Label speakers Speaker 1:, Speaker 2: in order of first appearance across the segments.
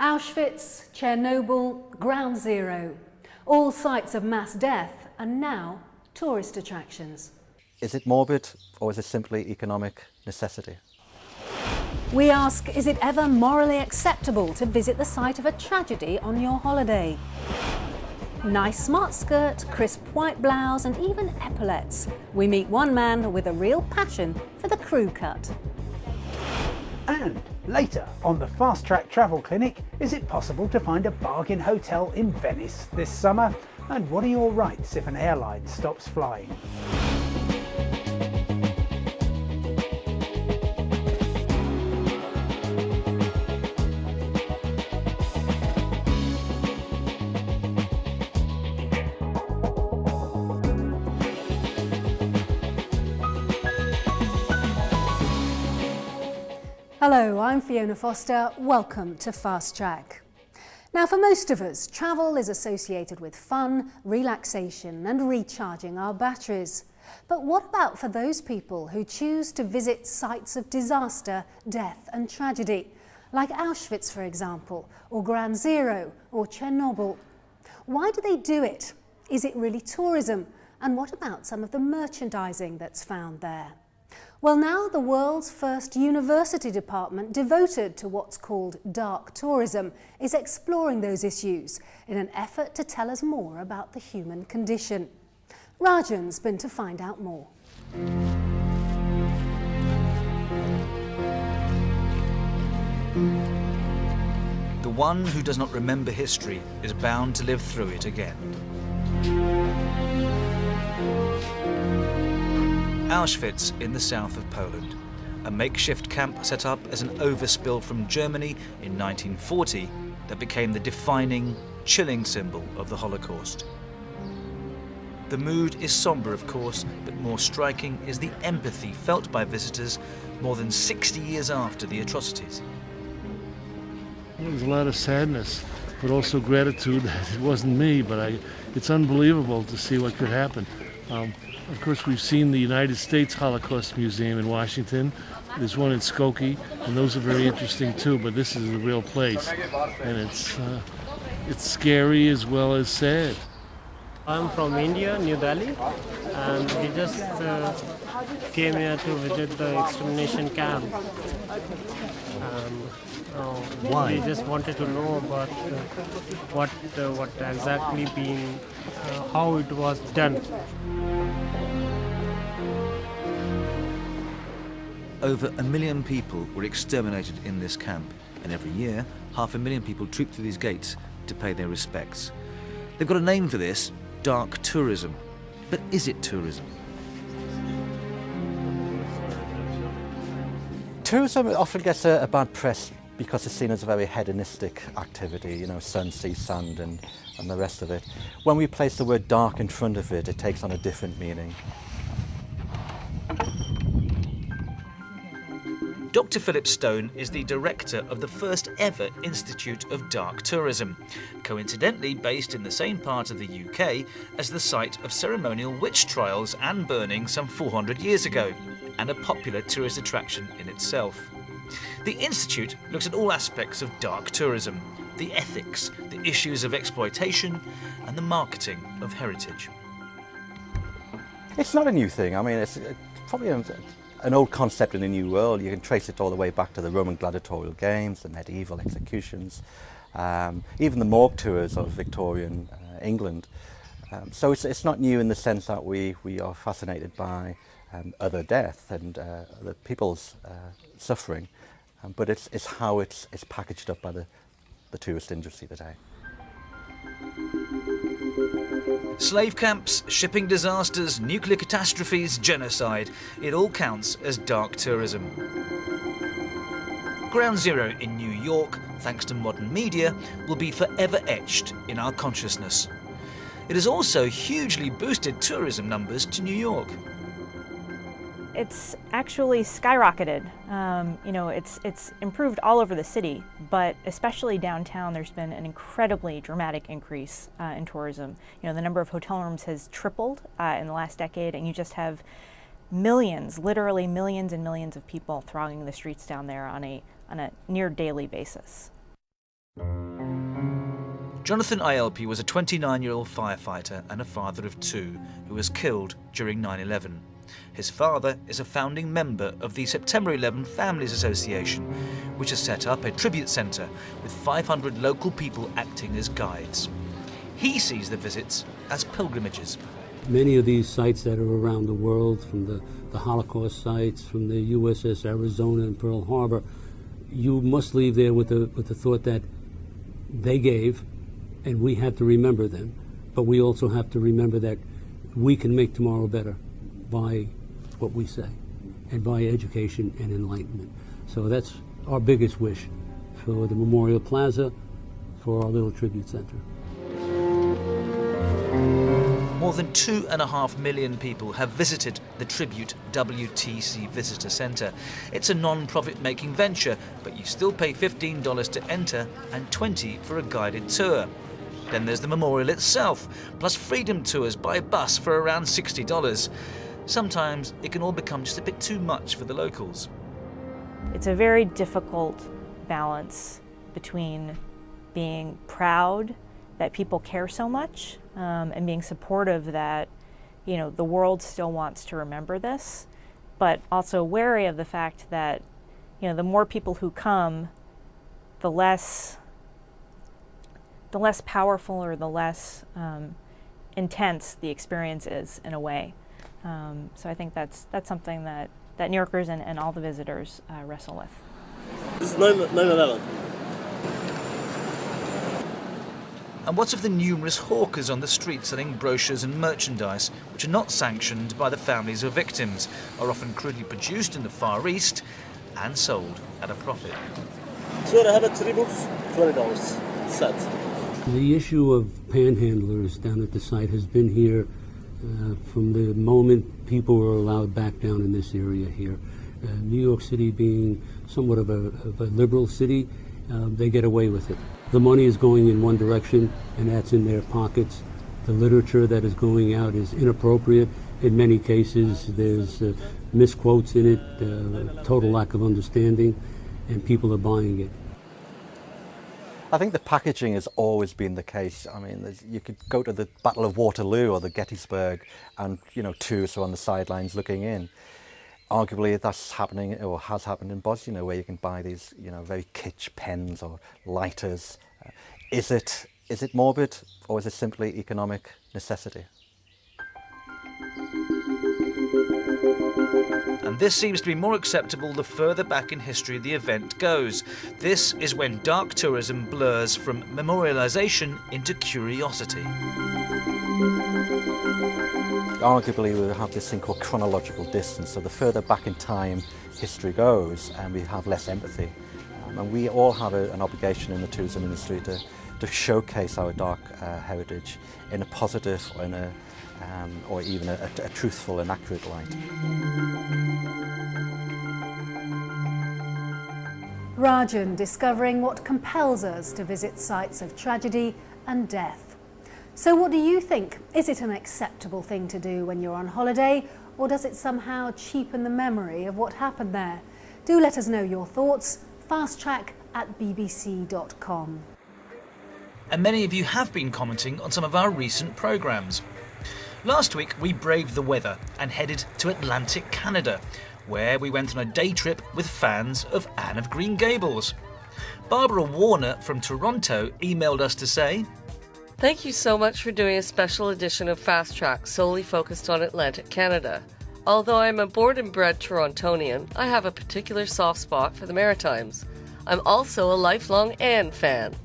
Speaker 1: Auschwitz, Chernobyl, Ground Zero, all sites of mass death are now tourist attractions.
Speaker 2: Is it morbid or is it simply economic necessity?
Speaker 1: We ask, is it ever morally acceptable to visit the site of a tragedy on your holiday? Nice smart skirt, crisp white blouse and even epaulettes. We meet one man with a real passion for the crew cut.
Speaker 3: And later on the Fast Track Travel Clinic, is it possible to find a bargain hotel in Venice this summer? And what are your rights if an airline stops flying?
Speaker 1: Hello, I'm Fiona Foster. Welcome to Fast Track. Now, for most of us, travel is associated with fun, relaxation and recharging our batteries. But what about for those people who choose to visit sites of disaster, death and tragedy, like Auschwitz, for example, or Ground Zero or Chernobyl? Why do they do it? Is it really tourism? And what about some of the merchandising that's found there? Well, now the world's first university department devoted to what's called dark tourism is exploring those issues in an effort to tell us more about the human condition. Rajan's been to find out more.
Speaker 4: The one who does not remember history is bound to live through it again. Auschwitz in the south of Poland, a makeshift camp set up as an overspill from Germany in 1940 that became the defining, chilling symbol of the Holocaust. The mood is somber, of course, but more striking is the empathy felt by visitors more than 60 years after the atrocities.
Speaker 5: There's a lot of sadness, but also gratitude that it wasn't me, but it's unbelievable to see what could happen. Of course, we've seen the United States Holocaust Museum in Washington. There's one in Skokie, and those are very interesting too, but this is a real place. And it's scary as well as sad.
Speaker 6: I'm from India, New Delhi, and we just came here to visit the extermination camp.
Speaker 4: Why?
Speaker 6: We just wanted to know about what exactly being, how it was done.
Speaker 4: Over 1 million people were exterminated in this camp, and every year, 500,000 people troop through these gates to pay their respects. They've got a name for this: dark tourism. But is it tourism?
Speaker 2: Tourism often gets a bad press because it's seen as a very hedonistic activity, you know, sun, sea, sand and the rest of it. When we place the word dark in front of it, it takes on a different meaning.
Speaker 4: Dr. Philip Stone is the director of the first ever Institute of Dark Tourism, coincidentally based in the same part of the UK as the site of ceremonial witch trials and burning some 400 years ago, and a popular tourist attraction in itself. The Institute looks at all aspects of dark tourism, the ethics, the issues of exploitation and the marketing of heritage.
Speaker 2: It's not a new thing. I mean, it's probably an old concept in the New World. You can trace it all the way back to the Roman gladiatorial games, the medieval executions, even the morgue tours of Victorian England. So it's not new in the sense that we are fascinated by other death and other people's suffering, but it's how it's packaged up by the tourist industry today.
Speaker 4: Slave camps, shipping disasters, nuclear catastrophes, genocide. It all counts as dark tourism. Ground Zero in New York, thanks to modern media, will be forever etched in our consciousness. It has also hugely boosted tourism numbers to New York.
Speaker 7: It's actually skyrocketed. It's improved all over the city, but especially downtown, there's been an incredibly dramatic increase in tourism. The number of hotel rooms has tripled in the last decade, and you just have millions, literally millions and millions of people thronging the streets down there on a near daily basis.
Speaker 4: Jonathan ILP was a 29-year-old firefighter and a father of two who was killed during 9/11. His father is a founding member of the September 11 Families Association, which has set up a tribute centre with 500 local people acting as guides. He sees the visits as pilgrimages.
Speaker 8: Many of these sites that are around the world, from the Holocaust sites, from the USS Arizona and Pearl Harbor, you must leave there with the thought that they gave, and we have to remember them. But we also have to remember that we can make tomorrow better by what we say, and by education and enlightenment. So that's our biggest wish for the Memorial Plaza, for our little tribute center.
Speaker 4: More than 2.5 million people have visited the Tribute WTC Visitor Centre. It's a non-profit making venture, but you still pay $15 to enter and $20 for a guided tour. Then there's the memorial itself, plus freedom tours by bus for around $60. Sometimes it can all become just a bit too much for the locals.
Speaker 7: It's a very difficult balance between being proud that people care so much and being supportive that, you know, the world still wants to remember this, but also wary of the fact that, you know, the more people who come, the less powerful or the less intense the experience is in a way. So I think that's something that New Yorkers and all the visitors wrestle with.
Speaker 9: This is 9/11.
Speaker 4: And what of the numerous hawkers on the street selling brochures and merchandise, which are not sanctioned by the families of victims, are often crudely produced in the Far East and sold at a profit?
Speaker 9: So I have a 3 books, $20 set.
Speaker 8: The issue of panhandlers down at the site has been here from the moment people were allowed back down in this area here. New York City being somewhat of a liberal city, they get away with it. The money is going in one direction, and that's in their pockets. The literature that is going out is inappropriate. In many cases, there's misquotes in it, total lack of understanding, and people are buying it.
Speaker 2: I think the packaging has always been the case. I mean, you could go to the Battle of Waterloo or the Gettysburg and, you know, tourists are on the sidelines looking in. Arguably that's happening or has happened in Bosnia, where you can buy these, you know, very kitsch pens or lighters. Is it morbid, or is it simply economic necessity?
Speaker 4: And this seems to be more acceptable the further back in history the event goes. This is when dark tourism blurs from memorialization into curiosity.
Speaker 2: Arguably we have this thing called chronological distance, so the further back in time history goes, and we have less empathy. And we all have an obligation in the tourism industry to showcase our dark heritage in a positive or even a truthful and accurate light.
Speaker 1: Rajan discovering what compels us to visit sites of tragedy and death. So what do you think? Is it an acceptable thing to do when you're on holiday, or does it somehow cheapen the memory of what happened there? Do let us know your thoughts. fasttrack@bbc.com.
Speaker 4: And many of you have been commenting on some of our recent programmes. Last week we braved the weather and headed to Atlantic Canada, where we went on a day trip with fans of Anne of Green Gables. Barbara Warner from Toronto emailed us to say,
Speaker 10: "Thank you so much for doing a special edition of Fast Track solely focused on Atlantic Canada. Although I'm a born and bred Torontonian, I have a particular soft spot for the Maritimes. I'm also a lifelong Anne fan."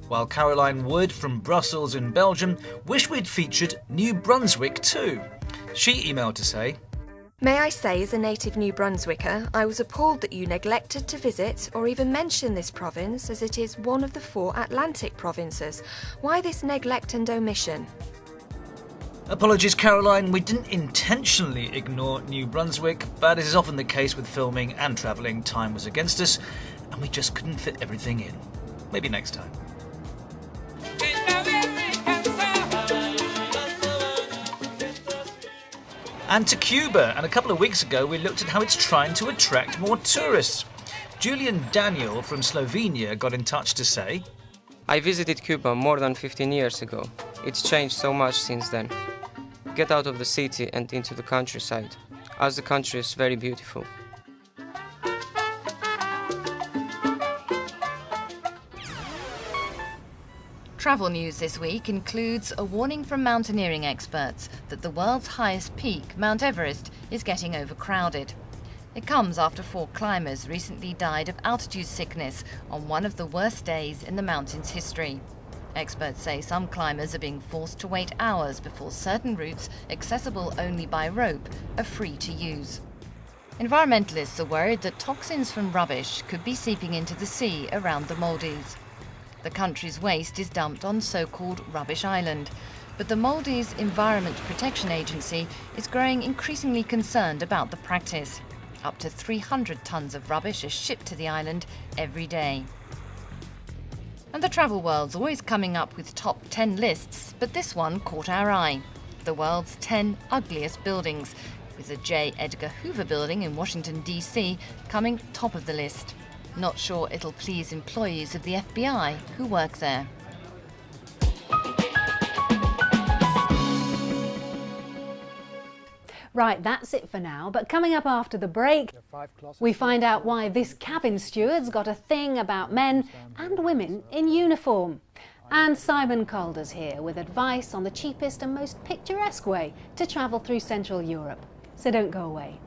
Speaker 4: While Caroline Wood from Brussels in Belgium wished we'd featured New Brunswick too. She emailed to say,
Speaker 11: "May I say, as a native New Brunswicker, I was appalled that you neglected to visit or even mention this province, as it is one of the 4 Atlantic provinces. Why this neglect and omission?"
Speaker 4: Apologies, Caroline, we didn't intentionally ignore New Brunswick, but as is often the case with filming and travelling, time was against us, and we just couldn't fit everything in. Maybe next time. And to Cuba, and a couple of weeks ago we looked at how it's trying to attract more tourists. Julian Daniel from Slovenia got in touch to say,
Speaker 12: I visited Cuba more than 15 years ago. It's changed so much since then. Get out of the city and into the countryside, as the country is very beautiful.
Speaker 13: Travel news this week includes a warning from mountaineering experts that the world's highest peak, Mount Everest, is getting overcrowded. It comes after 4 climbers recently died of altitude sickness on one of the worst days in the mountain's history. Experts say some climbers are being forced to wait hours before certain routes, accessible only by rope, are free to use. Environmentalists are worried that toxins from rubbish could be seeping into the sea around the Maldives. The country's waste is dumped on so-called Rubbish Island, but the Maldives Environment Protection Agency is growing increasingly concerned about the practice. Up to 300 tons of rubbish are shipped to the island every day. And the travel world's always coming up with top 10 lists, but this one caught our eye. The world's 10 ugliest buildings, with the J. Edgar Hoover building in Washington, D.C. coming top of the list. Not sure it'll please employees of the FBI who work there.
Speaker 1: Right, that's it for now, but coming up after the break, we find out why this cabin steward's got a thing about men and women in uniform. And Simon Calder's here with advice on the cheapest and most picturesque way to travel through Central Europe. So don't go away.